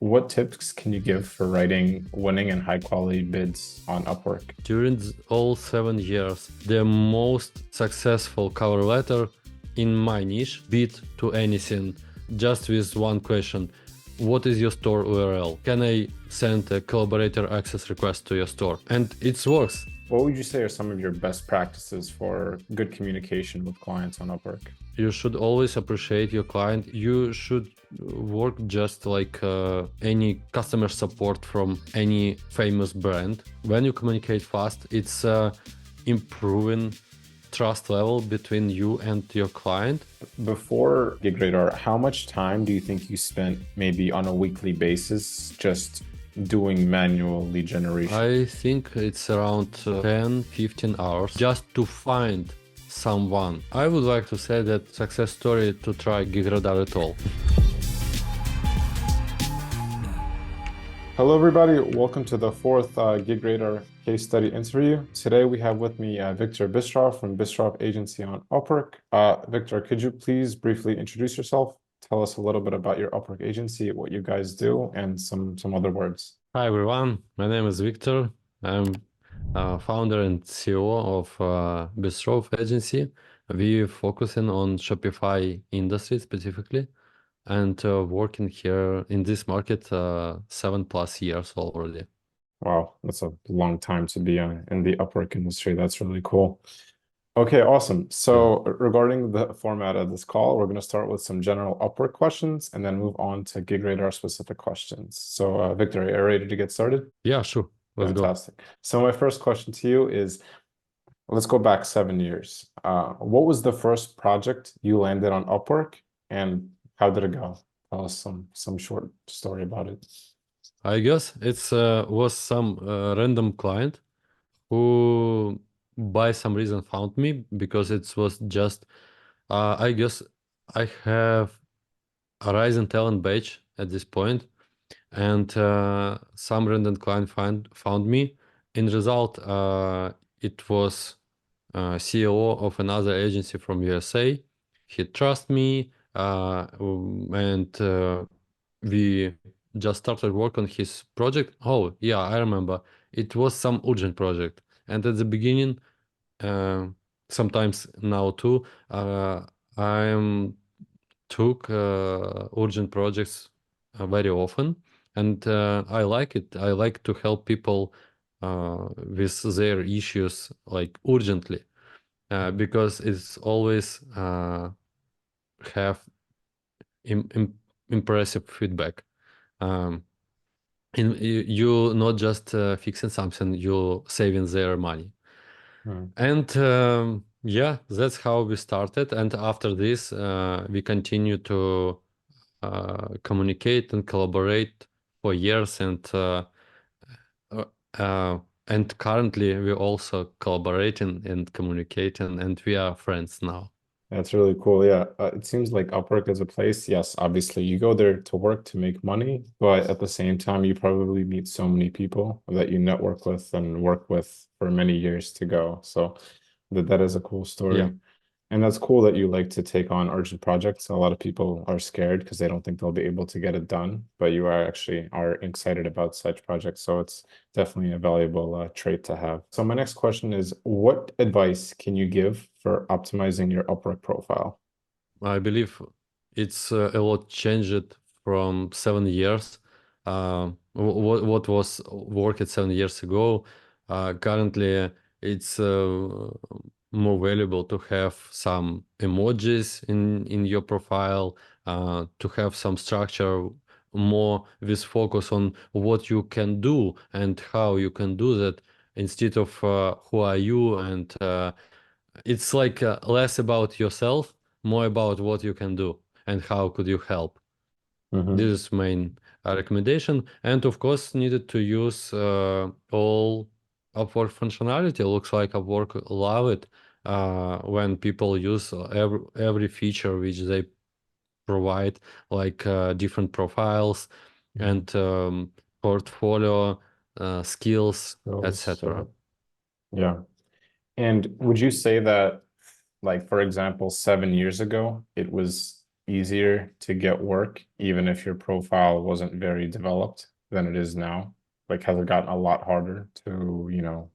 what tips can you give for writing winning and high quality bids on Upwork? During all 7 years, the most successful cover letter in my niche beat to anything, just with one question. What is your store URL? Can I send a collaborator access request to your store? And it works. What would you say are some of your best practices for good communication with clients on Upwork? You should always appreciate your client. You should work just like any customer support from any famous brand. When you communicate fast, it's improving trust level between you and your client. Before GigRadar, how much time do you think you spent maybe on a weekly basis just doing manual lead generation? I think it's around 10-15 hours just to find someone. I would like to say that success story to try GigRadar at all. Hello, everybody. Welcome to the fourth GigRadar case study interview. Today, we have with me Viktor Bystrov from Bystrov Agency on Upwork. Viktor, could you please briefly introduce yourself? Tell us a little bit about your Upwork agency, what you guys do, and some other words. Hi, everyone. My name is Viktor. I'm founder and CEO of Bystrov Agency. We focusing on Shopify industry specifically, and working here in this market 7+ years already. Wow, that's a long time to be in the Upwork industry. That's really cool. Okay, awesome. So regarding the format of this call, we're going to start with some general Upwork questions and then move on to GigRadar specific questions. So Viktor, are you ready to get started? Yeah, sure. Let's Fantastic. Go. So my first question to you is, let's go back 7 years. What was the first project you landed on Upwork and how did it go? Tell us some short story about it. I guess it's was some random client who by some reason found me because it was just I guess I have a Rising Talent badge at this point, and some random client found me. In result, it was CEO of another agency from USA. He trust me, and we just started work on his project. Oh yeah, I remember. It was some urgent project, and at the beginning, sometimes now too, I took urgent projects very often, and I like it. I like to help people with their issues like urgently, because it's always have impressive feedback. And you not just fixing something, you saving their money. And yeah, that's how we started. And after this, we continue to communicate and collaborate for years. And currently, we're also collaborating and communicating, and we are friends now. That's really cool. Yeah, it seems like Upwork is a place. Yes, obviously you go there to work to make money, but at the same time, you probably meet so many people that you network with and work with for many years to go. So that is a cool story. Yeah. And that's cool that you like to take on urgent projects. A lot of people are scared because they don't think they'll be able to get it done, but you are excited about such projects. So it's definitely a valuable trait to have. So my next question is, what advice can you give for optimizing your Upwork profile? I believe it's a lot changed from 7 years. What was worked 7 years ago, currently it's more valuable to have some emojis in your profile, to have some structure more with focus on what you can do and how you can do that, instead of who are you, and it's like less about yourself, more about what you can do and how could you help. This is main recommendation. And of course, needed to use all Upwork functionality. Looks like Upwork love it when people use every feature which they provide, like different profiles and portfolio, skills, etc. Yeah. And would you say that, like, for example, 7 years ago, it was easier to get work, even if your profile wasn't very developed than it is now? Like, has it gotten a lot harder to,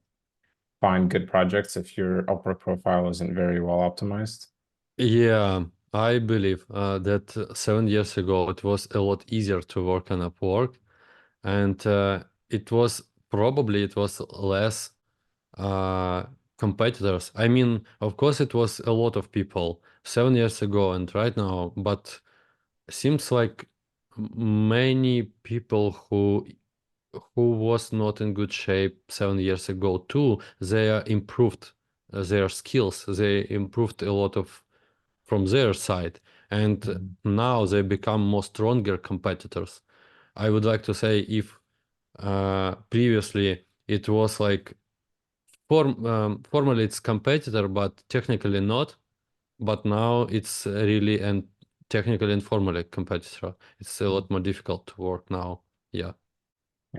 find good projects if your Upwork profile isn't very well optimized? Yeah, I believe that 7 years ago it was a lot easier to work on Upwork, and it was it was less uh, competitors. I mean, of course, it was a lot of people 7 years ago and right now, but seems like many people who was not in good shape 7 years ago too, they are improved their skills. They improved a lot of from their side, and Mhm. now they become more stronger competitors. I would like to say if previously it was like formally it's competitor, but technically not. But now it's really and technically and formally competitor. It's a lot more difficult to work now. Yeah.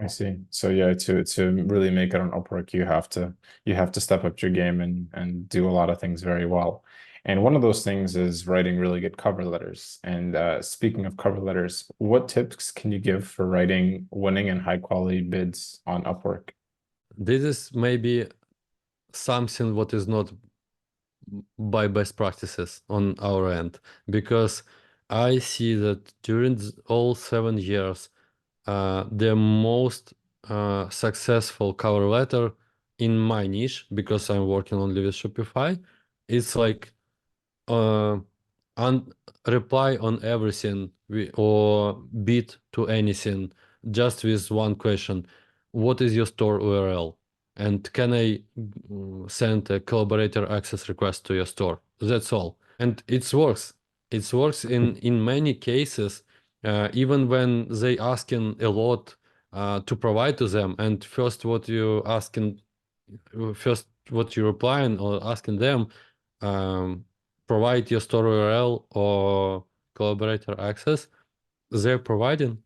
I see. So yeah, to really make it on Upwork, you have to step up your game and do a lot of things very well. And one of those things is writing really good cover letters. And speaking of cover letters, what tips can you give for writing winning and high quality bids on Upwork? This is maybe something what is not by best practices on our end, because I see that during all 7 years, the most successful cover letter in my niche, because I'm working only with Shopify, it's like uh, un reply on everything or bid to anything just with one question. What is your store URL? And can I send a collaborator access request to your store? That's all. And it works. It works in many cases, even when they asking a lot to provide to them. And first what you replying or asking them, um, provide your store URL or collaborator access, they're providing.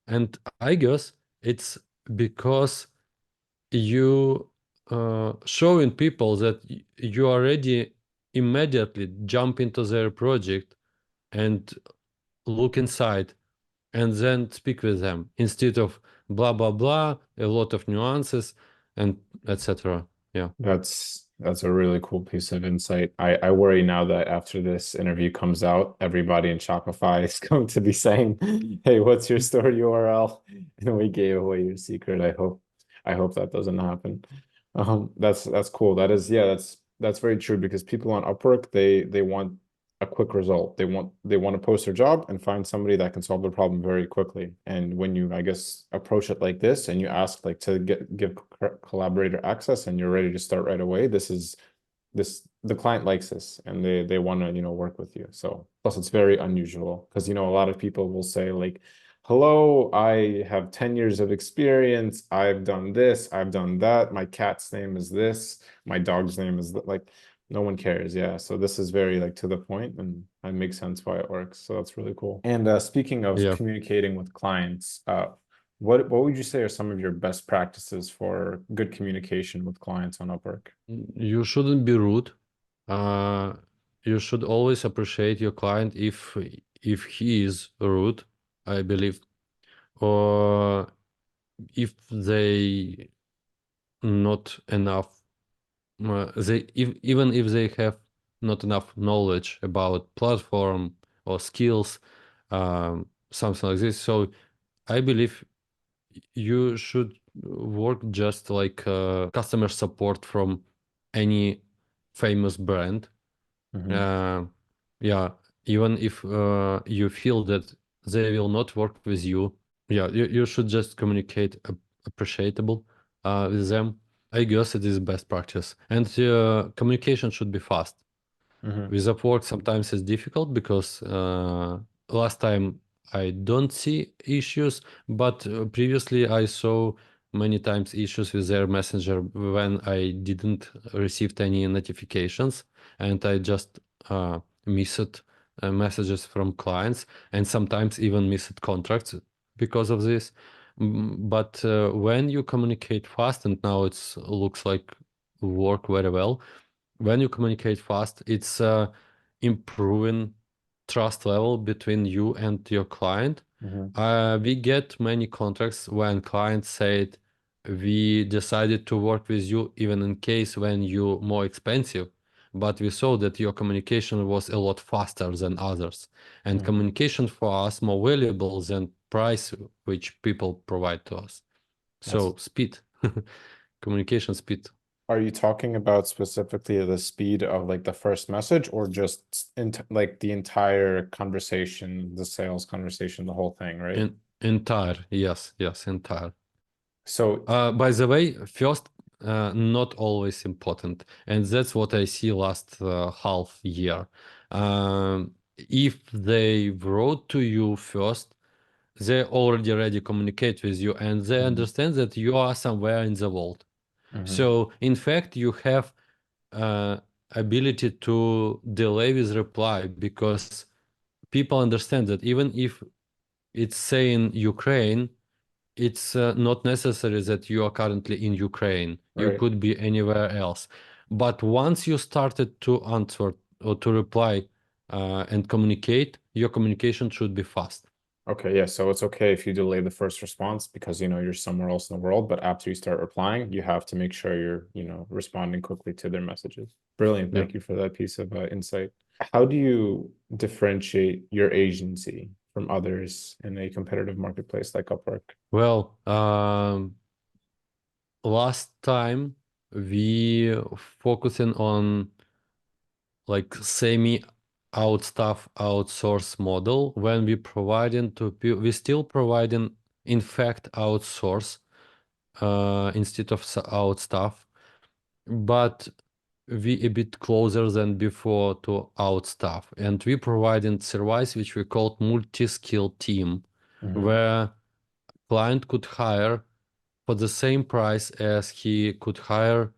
And I guess it's because you showing people that you already immediately jump into their project and look inside and then speak with them instead of blah blah blah, a lot of nuances and etc. Yeah. That's a really cool piece of insight. I worry now that after this interview comes out, everybody in Shopify is going to be saying, "Hey, what's your store URL?" And we gave away your secret. I hope that doesn't happen. That's cool. That's very true because people on Upwork, they want a quick result. They want to post their job and find somebody that can solve their problem very quickly. And when you, I guess, approach it like this and you ask like to give collaborator access and you're ready to start right away, this the client likes this and they want to, work with you. So plus it's very unusual because a lot of people will say like, hello, I have 10 years of experience. I've done this, I've done that. My cat's name is this, my dog's name is like no one cares. Yeah. So this is very like to the point and it makes sense why it works. So that's really cool. And speaking of Yeah. communicating with clients, what would you say are some of your best practices for good communication with clients on Upwork? You shouldn't be rude. Uh, you should always appreciate your client if he is rude, I believe, or if they not enough, even if they have not enough knowledge about platform or skills, something like this. So I believe you should work just like customer support from any famous brand. Mhm. Uh, yeah, even if you feel that they will not work with you, yeah, you should just communicate appreciable with them. I guess it is best practice. And communication should be fast. Mhm. With Upwork, sometimes it's difficult because last time I don't see issues, but previously I saw many times issues with their messenger when I didn't receive any notifications and I just missed messages from clients and sometimes even missed contracts because of this. But when you communicate fast, and now it looks like work very well, when you communicate fast, it's improving trust level between you and your client. Hmm. We get many contracts when clients said we decided to work with you even in case when you more expensive, but we saw that your communication was a lot faster than others, and Hmm. communication for us more valuable than price which people provide to us. That's So speed, communication speed. Are you talking about specifically the speed of like the first message or just like the entire conversation, the sales conversation, the whole thing, right? Entire, yes, yes, entire. So, By the way, first, not always important, and that's what I see last half year. If they wrote to you first, they already ready communicate with you, and they mhm, understand that you are somewhere in the world. mhm, So, in fact, you have uh, ability to delay with reply because people understand that even if it's saying Ukraine, it's not necessary that you are currently in Ukraine. You right. could be anywhere else. But once you started to answer or to reply and communicate, your communication should be fast. Okay, yeah. So it's okay if you delay the first response because you're somewhere else in the world, but after you start replying, you have to make sure you're responding quickly to their messages. Brilliant. Yeah. Thank you for that piece of insight. How do you differentiate your agency from others in a competitive marketplace like Upwork? Well, last time we focusing on like semi outsource model when we providing to we still providing in fact outsource instead of out staff, but we a bit closer than before to out staff, and we providing service which we called multi-skill team, Hmm. where client could hire for the same price as he could hire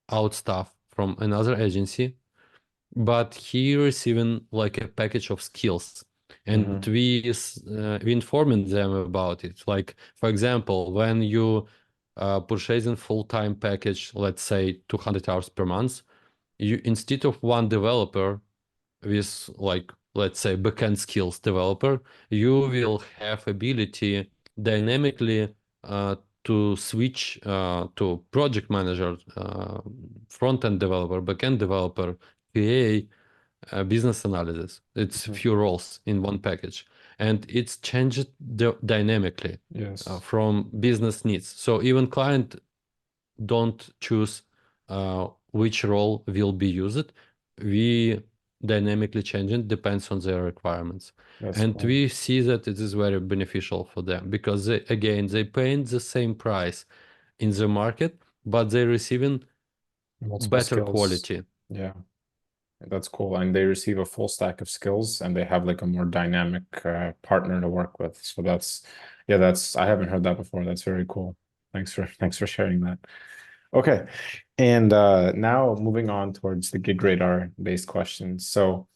out staff from another agency, but he receiving like a package of skills, and Hmm. we informing them about it. Like for example, when you purchasing full-time package, let's say 200 hours per month, you instead of one developer with like let's say backend skills developer, you will have ability dynamically to switch to project manager, front-end developer, backend developer, QA, business analysis. It's Hmm. few roles in one package, and it's changed dynamically Yes. from business needs. So even client don't choose which role will be used. We dynamically change it, depends on their requirements. That's And cool. we see that it is very beneficial for them because again, they paying the same price in the market, but they're receiving Multiple better skills. quality. Yeah, that's cool. And they receive a full stack of skills and they have like a more dynamic partner to work with. So yeah, I haven't heard that before. That's very cool. Thanks for sharing that. Okay. And now moving on towards the GigRadar based questions. So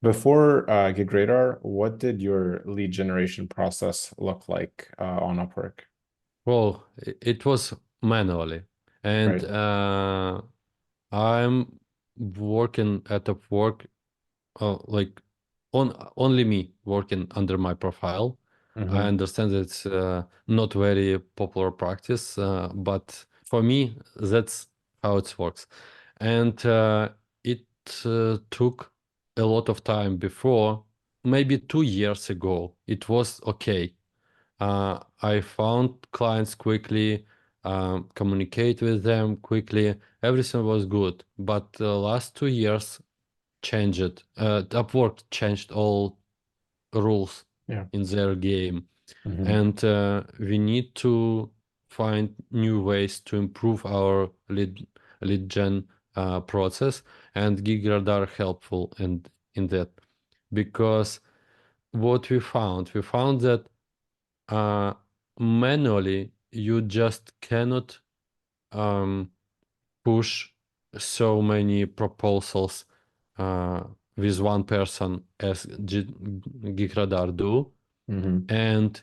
before GigRadar, what did your lead generation process look like on Upwork? Well, it was manually. And Right. I'm working at a work like only me working under my profile. I Mm-hmm. understand it's not very popular practice, but for me, that's how it works. And it took a lot of time before, maybe 2 years ago, it was okay. I found clients quickly, communicate with them quickly. Everything was good. But the last 2 years changed. Upwork changed all rules Yeah. in their game, Mm-hmm. and we need to find new ways to improve our lead gen process. And GigRadar helpful in that because what we found that uh, manually you just cannot um, push so many proposals uh, with one person as GigRadar do, Mm-hmm. and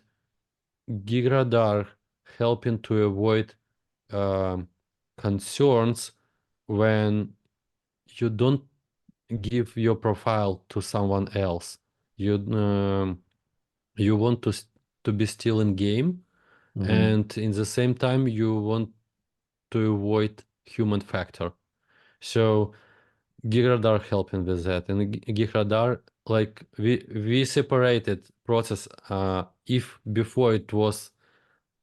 GigRadar helping to avoid um, concerns when you don't give your profile to someone else, you you want to be still in game, Hmm. and in the same time you want to avoid human factor. So GigRadar helping with that. And GigRadar, like we separated process. If before it was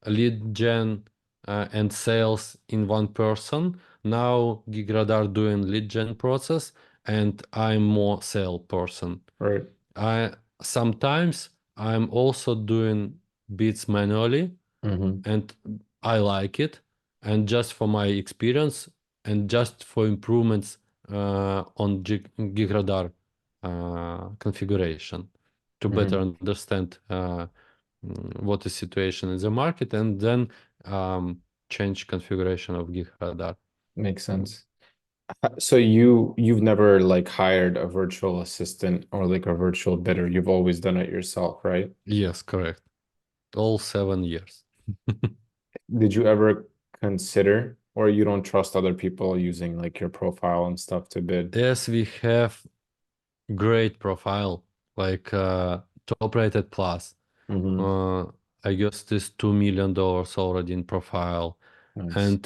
lead gen and sales in one person, now GigRadar doing lead gen process, and I'm more sale person. Right. I sometimes I'm also doing bits manually, Hmm. and I like it. And just for my experience and just for improvements on GigRadar configuration to better Hmm. understand what is situation in the market, and then change configuration of GigRadar. Makes Mm, sense. So you've never like hired a virtual assistant or like a virtual bidder. You've always done it yourself, right? Yes, correct. All 7 years. Did you ever consider, or you don't trust other people using like your profile and stuff to bid? Yes, we have great profile, like top rated plus. Hmm. Uh, I guess this $2 million already in profile, Nice. and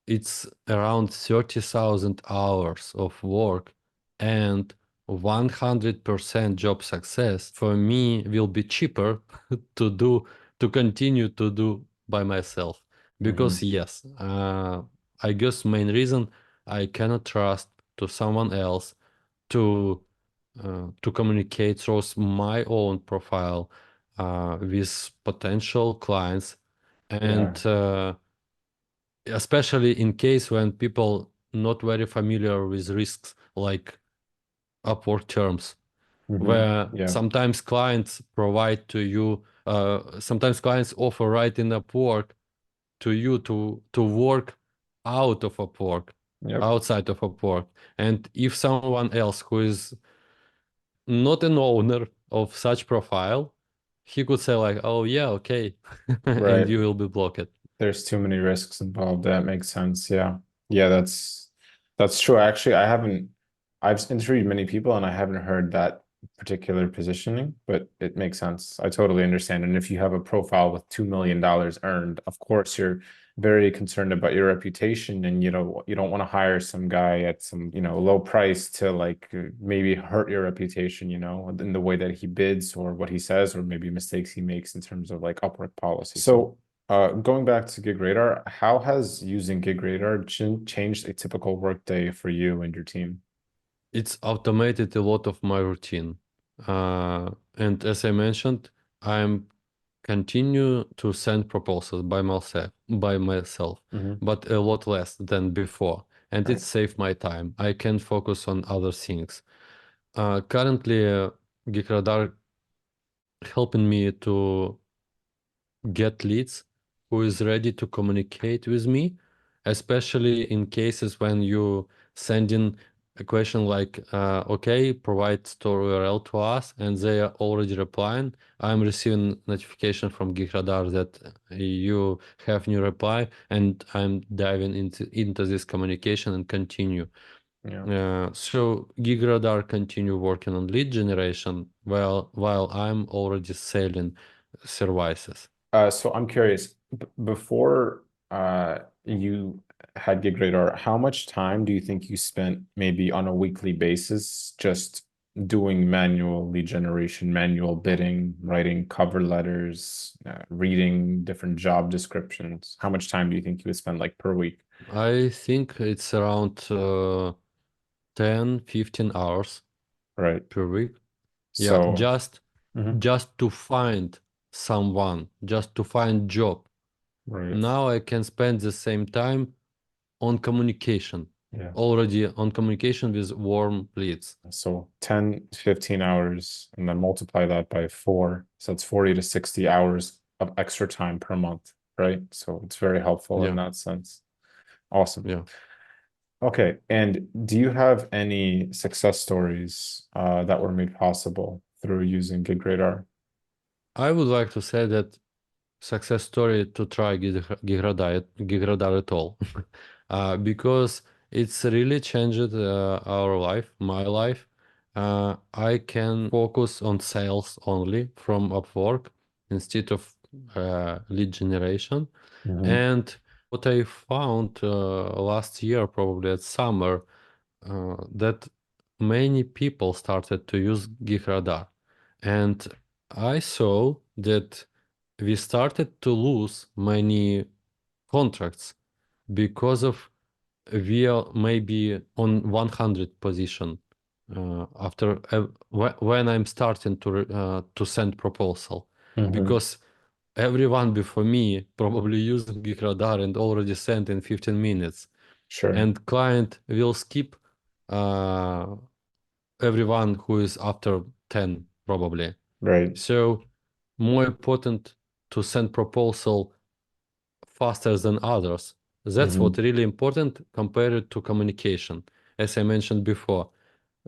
it's around 30,000 hours of work, and 100% job success for me will be cheaper to do to continue to do by myself. Because Hmm. yes, I guess main reason I cannot trust to someone else to communicate through my own profile with potential clients, Yeah. and especially in case when people not very familiar with risks like Upwork terms, Hmm. where Yeah. sometimes clients provide to you, sometimes clients offer right in Upwork to you to work out of Upwork, Yep. outside of Upwork. And if someone else who is not an owner of such profile, he could say like, "Oh yeah, okay," and Right. you will be blocked. There's too many risks involved. That makes sense. Yeah. Yeah, that's true. Actually, I've interviewed many people and I haven't heard that particular positioning, but it makes sense. I totally understand. And if you have a profile with $2 million earned, of course you're very concerned about your reputation, and you don't want to hire some guy at some, low price to like maybe hurt your reputation, in the way that he bids or what he says, or maybe mistakes he makes in terms of like Upwork policy. So going back to GigRadar, how has using GigRadar changed a typical workday for you and your team? It's automated a lot of my routine. And as I mentioned, I'm continue to send proposals by myself, Hmm. but a lot less than before. And it Right. saved my time. I can focus on other things. Currently, GeekRadar helping me to get leads who is ready to communicate with me, especially in cases when you send in a question like, okay, provide store URL to us, and they are already replying. I'm receiving notification from GeekRadar that you have new reply, and I'm diving into this communication and continue. Yeah. So GigRadar continue working on lead generation while I'm already selling services. So I'm curious, before you had GigRadar, how much time do you think you spent maybe on a weekly basis just doing manual lead generation, manual bidding, writing cover letters, reading different job descriptions? How much time do you think you would spend like per week? I think it's around 10, 15 hours Right. per week. Yeah, So, just mhm, just to find someone, just to find job. right. Now I can spend the same time on communication, Yeah. already on communication with warm leads. So 10 to 15 hours and then multiply that by four. So it's 40 to 60 hours of extra time per month, right? So it's very helpful in Yeah, that sense. Awesome. yeah. Okay. And do you have any success stories that were made possible through using GigRadar? I would like to say that success story to try GigRadar at all, because It's really changed our life, my life. I can focus on sales only from Upwork instead of lead generation. Hmm. And what I found last year, probably at summer, that many people started to use GigRadar. And I saw that we started to lose many contracts because of we are maybe on 100 position after when I'm starting to send proposal, Hmm. because everyone before me probably using GeekRadar and already sent in 15 minutes, Sure. and client will skip uh, everyone who is after 10 probably. Right. So more important to send proposal faster than others. That's what Hmm. really important compared to communication. As I mentioned before,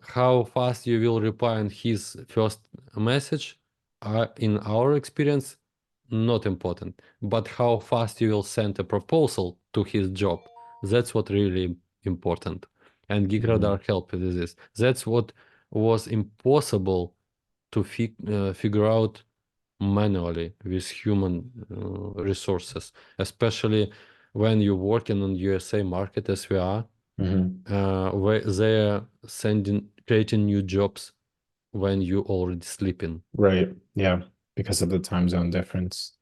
how fast you will reply on his first message, in our experience, not important. But how fast you will send a proposal to his job, that's what really important. And Hmm. GigRadar helped with this. That's what was impossible to figure out manually with human resources, especially when you're working on USA market as we are, Hmm. where they're creating new jobs when you already sleeping. Right. Yeah. Because of the time zone difference.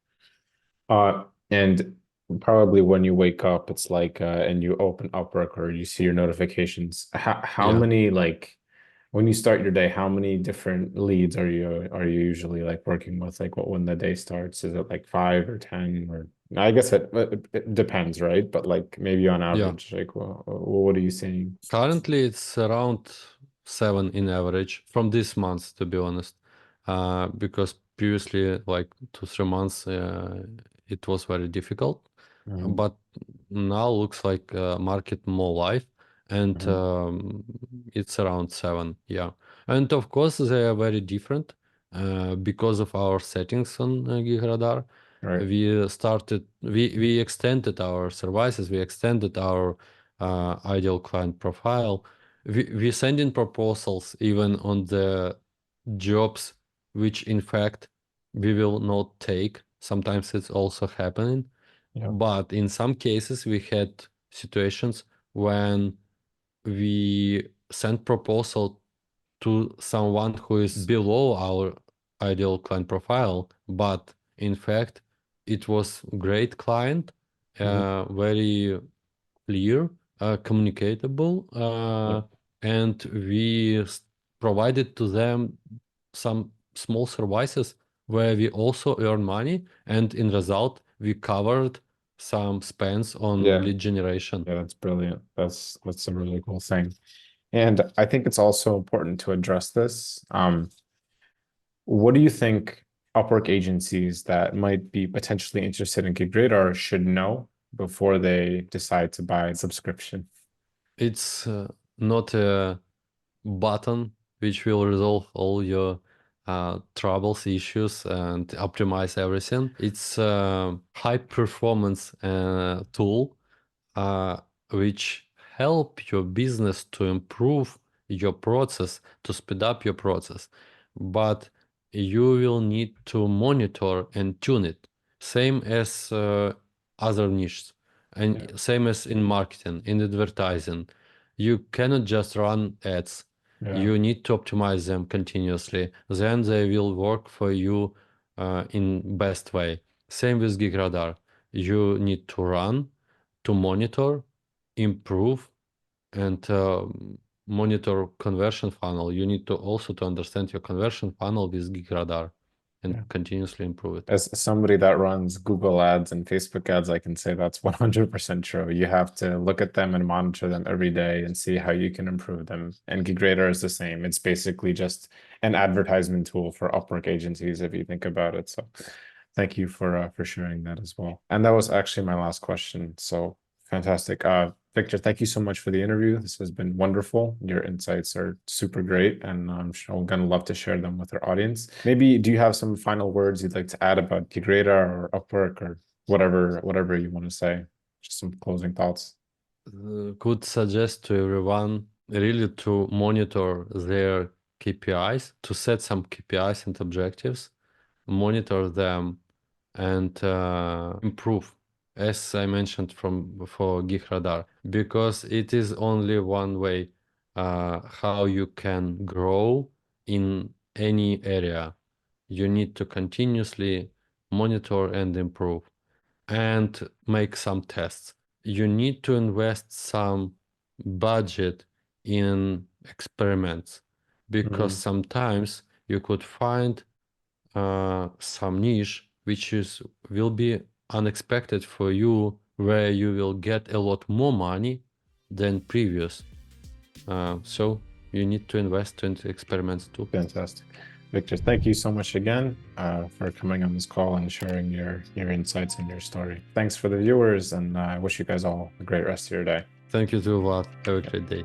And probably when you wake up, it's like, and you open Upwork or you see your notifications. How Yeah, many, like, when you start your day, how many different leads are you usually like working with? Like, what when the day starts, is it like 5 or 10 or? I guess it depends, right? But like maybe on yeah. average, like, well, what are you seeing? Currently, it's around 7 in average from this month, to be honest. Because previously, like 2, 3 months, it was very difficult. Hmm. But now looks like market more live, and Hmm. it's around 7. Yeah, and of course they are very different because of our settings on GigRadar. Right. We extended our services, we extended our ideal client profile. We send in proposals even on the jobs which in fact we will not take. Sometimes it's also happening, Yeah. but in some cases we had situations when we sent proposal to someone who is below our ideal client profile, but in fact it was great client, Hmm. very clear, communicatable, Yeah. and provided to them some small services where we also earn money, and in result we covered some spends on Yeah. lead generation. Yeah, that's brilliant. That's a really cool thing. And I think it's also important to address this. What do you think Upwork agencies that might be potentially interested in GigRadar should know before they decide to buy a subscription? It's not a button which will resolve all your troubles, issues, and optimize everything. It's a high performance tool uh, which help your business to improve your process, to speed up your process. But you will need to monitor and tune it, same as other niches, Yeah. and same as in marketing, in advertising. You cannot just run ads. Yeah. You need to optimize them continuously. Then they will work for you in best way. Same with GigRadar. You need to run, to monitor, improve, and monitor conversion funnel. You need to also to understand your conversion funnel with GigRadar and Yeah. continuously improve it. As somebody that runs Google ads and Facebook ads, I can say that's 100% true. You have to look at them and monitor them every day and see how you can improve them. And GigRadar is the same. It's basically just an advertisement tool for Upwork agencies, if you think about it. So thank you for sharing that as well. And that was actually my last question. So fantastic. Victor, thank you so much for the interview. This has been wonderful. Your insights are super great, and I'm sure I'm gonna love to share them with our audience. Maybe do you have some final words you'd like to add about GigRadar or Upwork or whatever you want to say? Just some closing thoughts. could suggest to everyone really to monitor their KPIs, to set some KPIs and objectives, monitor them, and improve, as I mentioned for GigRadar, because it is only one way how you can grow in any area. You need to continuously monitor and improve and make some tests. You need to invest some budget in experiments, because sometimes you could find some niche which will be unexpected for you, where you will get a lot more money than previous. So you need to invest into experiments too. Fantastic. Viktor, thank you so much again for coming on this call and sharing your insights and your story. Thanks for the viewers, and I wish you guys all a great rest of your day. Thank you too, Vlad. Have a great day.